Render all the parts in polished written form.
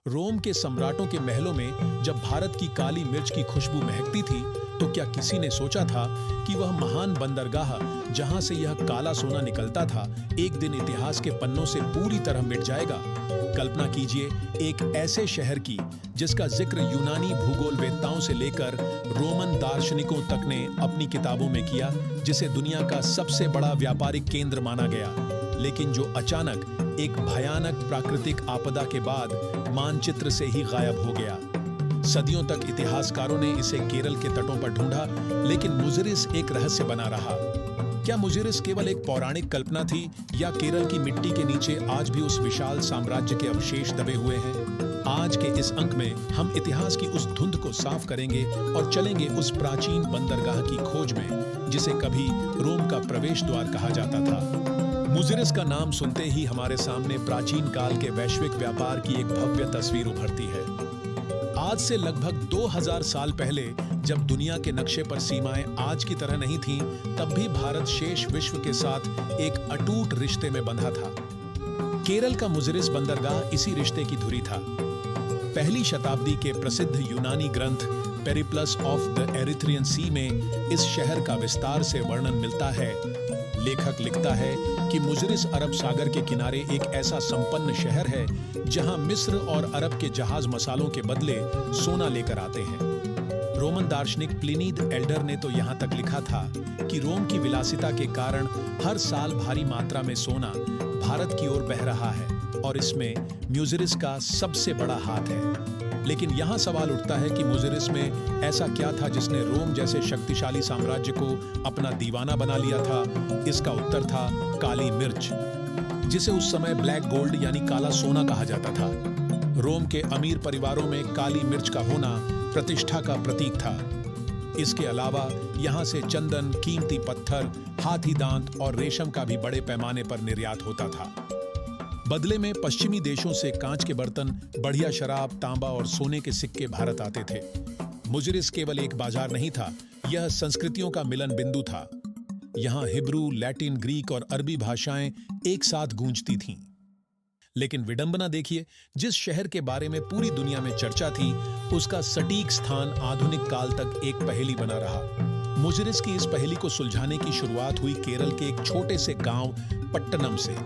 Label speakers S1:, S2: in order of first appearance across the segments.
S1: रोम के सम्राटों के महलों में जब भारत की काली मिर्च की खुशबू महकती थी, तो क्या किसी ने सोचा था कि वह महान बंदरगाह जहां से यह काला सोना निकलता था, एक दिन इतिहास के पन्नों से पूरी तरह मिट जाएगा। कल्पना कीजिए एक ऐसे शहर की जिसका जिक्र यूनानी भूगोलवेत्ताओं से लेकर रोमन दार्शनिकों तक ने अपनी किताबों में किया, जिसे दुनिया का सबसे बड़ा व्यापारिक केंद्र माना गया, लेकिन जो अचानक एक भयानक प्राकृतिक आपदा के बाद मानचित्र से ही गायब हो गया। सदियों तक इतिहासकारों ने इसे केरल के तटों पर ढूंढा, लेकिन मुजिरिस एक रहस्य बना रहा। क्या मुजिरिस केवल एक पौराणिक कल्पना थी, या केरल की मिट्टी के नीचे आज भी उस विशाल साम्राज्य के अवशेष दबे हुए हैं? आज के इस अंक में हम इतिहास की उस धुंध को साफ करेंगे और चलेंगे उस प्राचीन बंदरगाह की खोज में, जिसे कभी रोम का प्रवेश द्वार कहा जाता था। मुजिरिस का नाम सुनते ही हमारे सामने प्राचीन काल के वैश्विक व्यापार की एक भव्य तस्वीर उभरती है। आज से लगभग 2000 साल पहले, जब दुनिया के नक्शे पर सीमाएं आज की तरह नहीं थीं, तब भी भारत शेष विश्व के साथ एक अटूट रिश्ते में बंधा था। केरल का मुजिरिस बंदरगाह इसी रिश्ते की धुरी था। पहली शताब्दी के प्रसिद्ध यूनानी ग्रंथ पेरिप्लस ऑफ द एरिथ्रियन सी में इस शहर का विस्तार से वर्णन मिलता है। लेखक लिखता है कि मुजिरिस अरब सागर के किनारे एक ऐसा संपन्न शहर है जहां मिस्र और अरब के जहाज मसालों के बदले सोना लेकर आते हैं। रोमन दार्शनिक प्लिनी द एल्डर ने तो यहां तक लिखा था कि रोम की विलासिता के कारण हर साल भारी मात्रा में सोना भारत की ओर बह रहा है, और इसमें मुजिरिस का सबसे बड़ा हाथ है। लेकिन यहाँ सवाल उठता है कि मुजिरिस में ऐसा क्या था जिसने रोम जैसे शक्तिशाली साम्राज्य को अपना दीवाना बना लिया था? इसका उत्तर था काली मिर्च, जिसे उस समय ब्लैक गोल्ड यानी काला सोना कहा जाता था। रोम के अमीर परिवारों में काली मिर्च का होना प्रतिष्ठा का प्रतीक था। इसके अलावा यहाँ से चंदन, कीमती पत्थर, हाथी दांत और रेशम का भी बड़े पैमाने पर निर्यात होता था। बदले में पश्चिमी देशों से कांच के बर्तन, बढ़िया शराब, तांबा और सोने के सिक्के भारत आते थे। मुजिरिस केवल एक बाजार नहीं था, यह संस्कृतियों का मिलन बिंदु था। यहाँ हिब्रू, लैटिन, ग्रीक और अरबी भाषाएं एक साथ गूंजती थीं। लेकिन विडंबना देखिए, जिस शहर के बारे में पूरी दुनिया में चर्चा थी, उसका सटीक स्थान आधुनिक काल तक एक पहेली बना रहा। मुजिरिस की इस पहेली को सुलझाने की शुरुआत हुई केरल के एक छोटे से गांव पट्टनम से।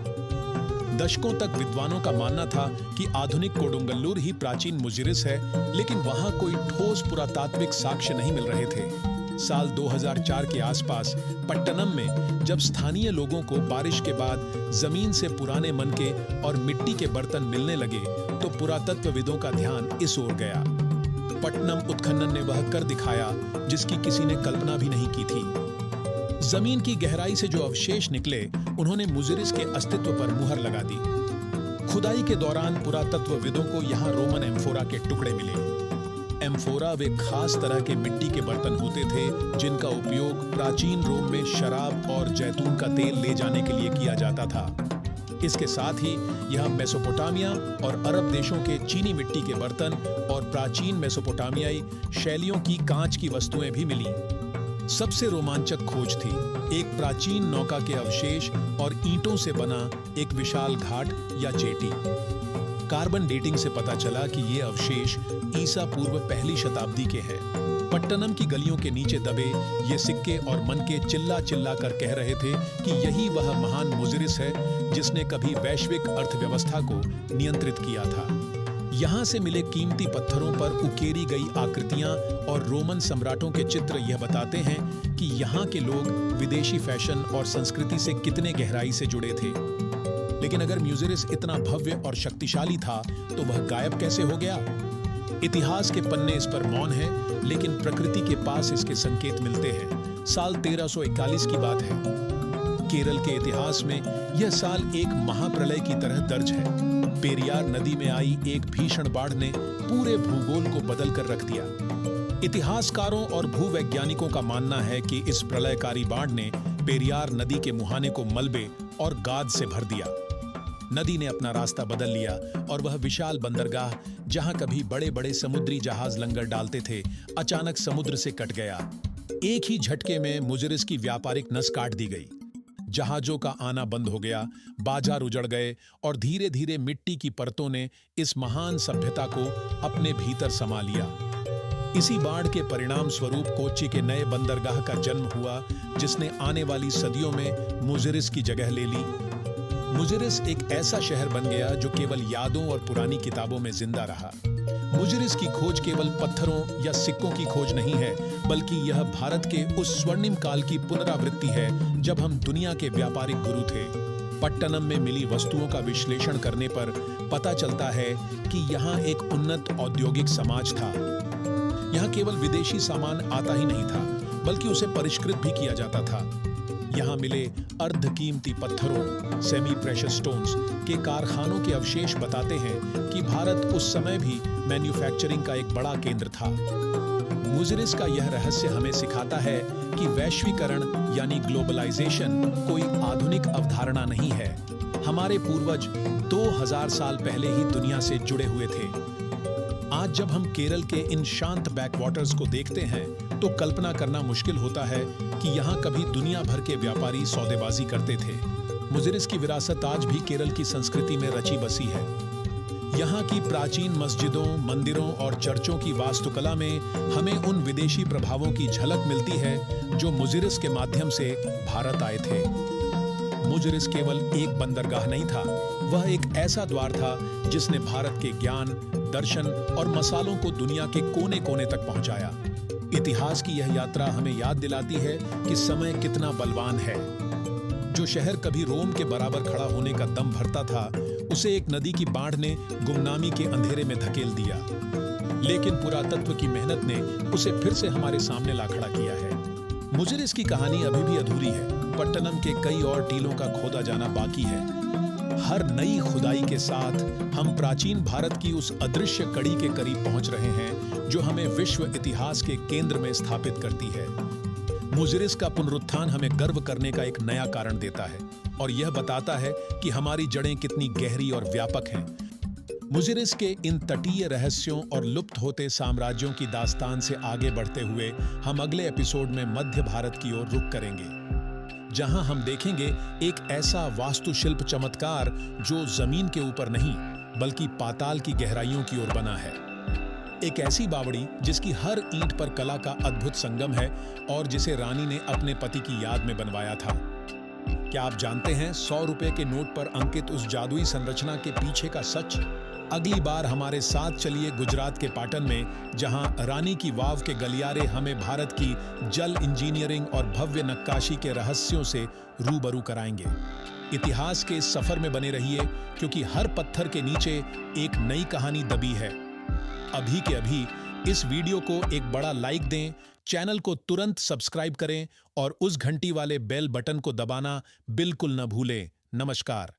S1: दशकों तक विद्वानों का मानना था कि आधुनिक कोडुंगल्लूर ही प्राचीन मुजिरिस है, लेकिन वहां कोई ठोस पुरातात्विक साक्ष्य नहीं मिल रहे थे। साल 2004 के आसपास पट्टनम में जब स्थानीय लोगों को बारिश के बाद जमीन से पुराने मनके और मिट्टी के बर्तन मिलने लगे, तो पुरातत्वविदों का ध्यान इस ओर गया। पट्टनम उत्खनन ने वह कर दिखाया जिसकी किसी ने कल्पना भी नहीं की थी। जमीन की गहराई से जो अवशेष निकले, उन्होंने मुजिरिस के अस्तित्व पर मुहर लगा दी। खुदाई के दौरान पुरातत्वविदों को यहाँ रोमन एम्फोरा के टुकड़े मिले। एम्फोरा वे खास तरह के मिट्टी के बर्तन होते थे जिनका उपयोग प्राचीन रोम में शराब और जैतून का तेल ले जाने के लिए किया जाता था। इसके साथ ही यह मेसोपोटामिया और अरब देशों के चीनी मिट्टी के बर्तन और प्राचीन मेसोपोटामियाई शैलियों की कांच की वस्तुएं भी मिली। सबसे रोमांचक खोज थी एक प्राचीन नौका के अवशेष और ईंटों से बना एक विशाल घाट या जेटी। कार्बन डेटिंग से पता चला कि ये अवशेष ईसा पूर्व पहली शताब्दी के हैं। पट्टनम की गलियों के नीचे दबे ये सिक्के और मनके चिल्ला चिल्ला कर कह रहे थे कि यही वह महान मुजिरिस है जिसने कभी वैश्विक अर्थव्यवस्था को नियंत्रित किया था। यहाँ से मिले कीमती पत्थरों पर उकेरी गई आकृतियां और रोमन सम्राटों के चित्र यह बताते हैं कि यहाँ के लोग विदेशी फैशन और संस्कृति से कितने गहराई से जुड़े थे। लेकिन अगर मुजिरिस इतना भव्य और शक्तिशाली था, तो वह गायब कैसे हो गया? इतिहास के पन्ने इस पर मौन हैं, लेकिन प्रकृति के पास इसके संकेत मिलते हैं। साल 1341 की बात है। केरल के इतिहास में यह साल एक महाप्रलय की तरह दर्ज है। पेरियार नदी में आई एक भीषण बाढ़ ने पूरे भूगोल को बदल कर रख दिया। इतिहासकारों और भूवैज्ञानिकों का मानना है कि इस प्रलयकारी बाढ़ ने पेरियार नदी के मुहाने को मलबे और गाद से भर दिया। नदी ने अपना रास्ता बदल लिया और वह विशाल बंदरगाह, जहां कभी बड़े बड़े समुद्री जहाज लंगर डालते थे, अचानक समुद्र से कट गया। एक ही झटके में मुजिरिस की व्यापारिक नस काट दी गई। जहाजों का आना बंद हो गया, बाजार उजड़ गए और धीरे धीरे मिट्टी की परतों ने इस महान सभ्यता को अपने भीतर समा लिया। इसी बाढ़ के परिणाम स्वरूप कोच्चि के नए बंदरगाह का जन्म हुआ, जिसने आने वाली सदियों में मुजिरिस की जगह ले ली। मुजिरिस एक ऐसा शहर बन गया जो केवल यादों और पुरानी किताबों में जिंदा रहा। मुजिरिस की खोज केवल पत्थरों या सिक्कों की खोज नहीं है, बल्कि यह भारत के उस स्वर्णिम काल की पुनरावृत्ति है जब हम दुनिया के व्यापारिक गुरु थे। पट्टनम में मिली वस्तुओं का विश्लेषण करने पर पता चलता है कि यहाँ एक उन्नत औद्योगिक समाज था। यहाँ केवल विदेशी सामान आता ही नहीं था, बल्कि उसे परिष्कृत भी किया जाता था। यहाँ मिले अर्धकीमती पत्थरों, सेमी प्रेशियस स्टोन्स के कारखानों के अवशेष बताते हैं कि भारत उस समय भी मैन्युफैक्चरिंग का एक बड़ा केंद्र था। मुजिरिस का यह रहस्य हमें सिखाता है कि वैश्वीकरण यानी ग्लोबलाइजेशन कोई आधुनिक अवधारणा नहीं है। हमारे पूर्वज 2000 साल पहले ही दुनिया से जुड़े हुए थे। आज जब हम केरल के इन शांत बैकवाटर्स को देखते हैं तो कल्पना करना मुश्किल होता है कि यहाँ कभी दुनिया भर के व्यापारी सौदेबाजी करते थे। मुजिरिस की विरासत आज भी केरल की संस्कृति में रची बसी है। यहाँ की प्राचीन मस्जिदों, मंदिरों और चर्चों की वास्तुकला में हमें उन विदेशी प्रभावों की झलक मिलती है जो मुजिरिस के माध्यम से भारत आए थे। मुजिरिस केवल एक बंदरगाह नहीं था, वह एक ऐसा द्वार था जिसने भारत के ज्ञान, दर्शन और मसालों को दुनिया के कोने कोने तक पहुंचाया। इतिहास की यह यात्रा हमें याद दिलाती है कि समय कितना बलवान है। जो शहर कभी रोम के बराबर खड़ा होने का दम भरता था, उसे एक नदी की बाढ़ ने गुमनामी के अंधेरे में धकेल दिया। लेकिन पुरातत्व की मेहनत ने उसे फिर से हमारे सामने ला खड़ा किया है। मुजिरिस की कहानी अभी भी अधूरी है। पट्टनम के कई और टीलों का खोदा जाना बाकी है। हर नई खुदाई के साथ हम प्राचीन भारत की उस अदृश्य कड़ी के करीब पहुंच रहे हैं जो हमें विश्व इतिहास के केंद्र में स्थापित करती है। मुजिरिस का पुनरुत्थान हमें गर्व करने का एक नया कारण देता है और यह बताता है कि हमारी जड़ें कितनी गहरी और व्यापक हैं। मुजिरिस के इन तटीय रहस्यों और लुप्त होते साम्राज्यों की दास्तान से आगे बढ़ते हुए हम अगले एपिसोड में मध्य भारत की ओर रुख करेंगे, जहां हम देखेंगे एक ऐसा वास्तुशिल्प चमत्कार जो जमीन के ऊपर नहीं बल्कि पाताल की गहराइयों की ओर बना है। एक ऐसी बावड़ी जिसकी हर ईंट पर कला का अद्भुत संगम है और जिसे रानी ने अपने पति की याद में बनवाया था। क्या आप जानते हैं 100 रुपए के नोट पर अंकित उस जादुई संरचना के पीछे का सच? अगली बार हमारे साथ चलिए गुजरात के पाटन में, जहां रानी की वाव के गलियारे हमें भारत की जल इंजीनियरिंग और भव्य नक्काशी के रहस्यों से रूबरू कराएंगे। इतिहास के इस सफर में बने रहिए, क्योंकि हर पत्थर के नीचे एक नई कहानी दबी है। अभी के अभी इस वीडियो को एक बड़ा लाइक दें, चैनल को तुरंत सब्सक्राइब करें और उस घंटी वाले बेल बटन को दबाना बिल्कुल न भूलें। नमस्कार।